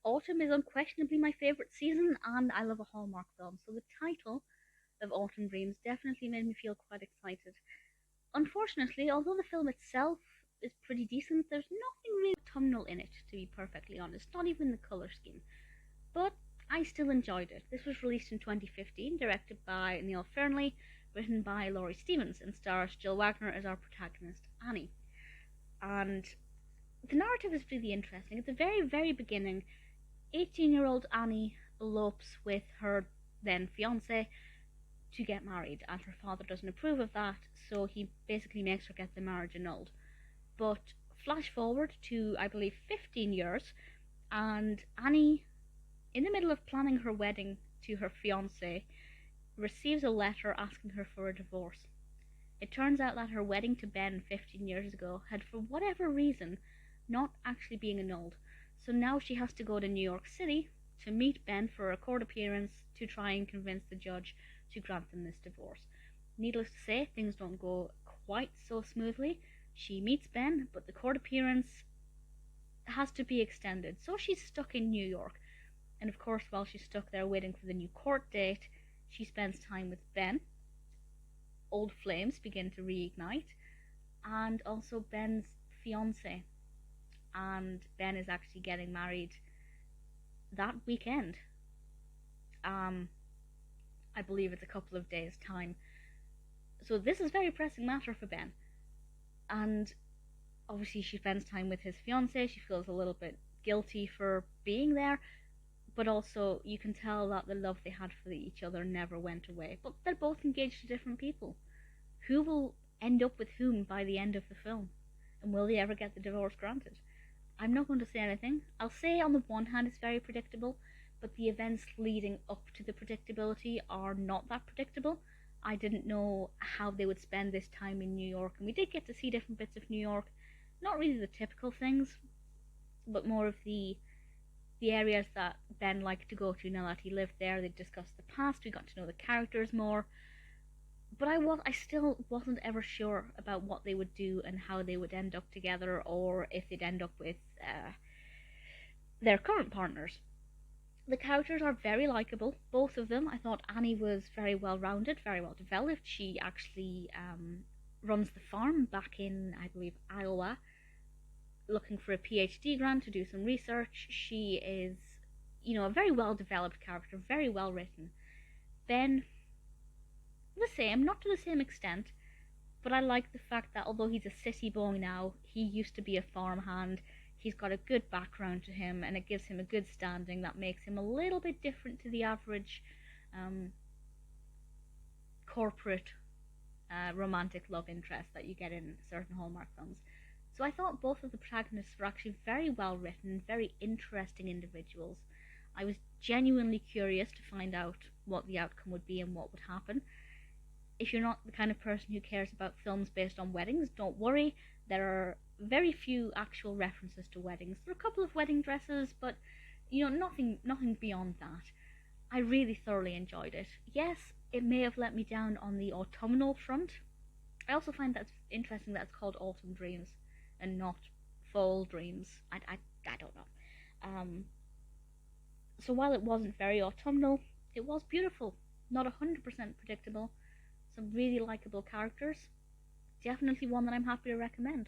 Autumn is unquestionably my favourite season, and I love a Hallmark film, so the title of Autumn Dreams definitely made me feel quite excited. Unfortunately, although the film itself is pretty decent, there's nothing really autumnal in it, to be perfectly honest, not even the colour scheme. But I still enjoyed it. This was released in 2015, directed by Neill Fearnley, written by Laurie Stevens, and stars Jill Wagner as our protagonist, Annie. And the narrative is really interesting. At the very, very beginning, 18-year-old Annie elopes with her then fiance to get married, and her father doesn't approve of that, so he basically makes her get the marriage annulled. But flash forward to, I believe, 15 years, and Annie, in the middle of planning her wedding to her fiance, receives a letter asking her for a divorce. It turns out that her wedding to Ben 15 years ago had, for whatever reason, not actually being annulled. So now she has to go to New York City to meet Ben for a court appearance to try and convince the judge to grant them this divorce. Needless to say, things don't go quite so smoothly. She meets Ben, but the court appearance has to be extended, so she's stuck in New York. And of course, while she's stuck there waiting for the new court date, she spends time with Ben. Old flames begin to reignite, and also Ben's fiance. And Ben is actually getting married that weekend. I believe it's a couple of days' time. So this is a very pressing matter for Ben. And obviously she spends time with his fiance. She feels a little bit guilty for being there, but also you can tell that the love they had for each other never went away. But they're both engaged to different people. Who will end up with whom by the end of the film? And will they ever get the divorce granted? I'm not going to say anything. I'll say on the one hand it's very predictable, but the events leading up to the predictability are not that predictable. I didn't know how they would spend this time in New York, and we did get to see different bits of New York. Not really the typical things, but more of the areas that Ben liked to go to now that he lived there. They discussed the past, we got to know the characters more. But I still wasn't ever sure about what they would do and how they would end up together, or if they'd end up with their current partners. The characters are very likable, both of them. I thought Annie was very well rounded, very well developed. She actually runs the farm back in, I believe, Iowa, looking for a PhD grant to do some research. She is, a very well developed character, very well written. Ben, the same, not to the same extent, but I like the fact that although he's a city boy now, he used to be a farmhand. He's got a good background to him, and it gives him a good standing that makes him a little bit different to the average corporate romantic love interest that you get in certain Hallmark films. So I thought both of the protagonists were actually very well written, very interesting individuals. I was genuinely curious to find out what the outcome would be and what would happen. If you're not the kind of person who cares about films based on weddings, don't worry. There are very few actual references to weddings. There are a couple of wedding dresses, but nothing beyond that. I really thoroughly enjoyed it. Yes, it may have let me down on the autumnal front. I also find that it's interesting that it's called Autumn Dreams and not Fall Dreams. I don't know. So while it wasn't very autumnal, it was beautiful. Not 100% predictable. Some really likable characters. Definitely one that I'm happy to recommend.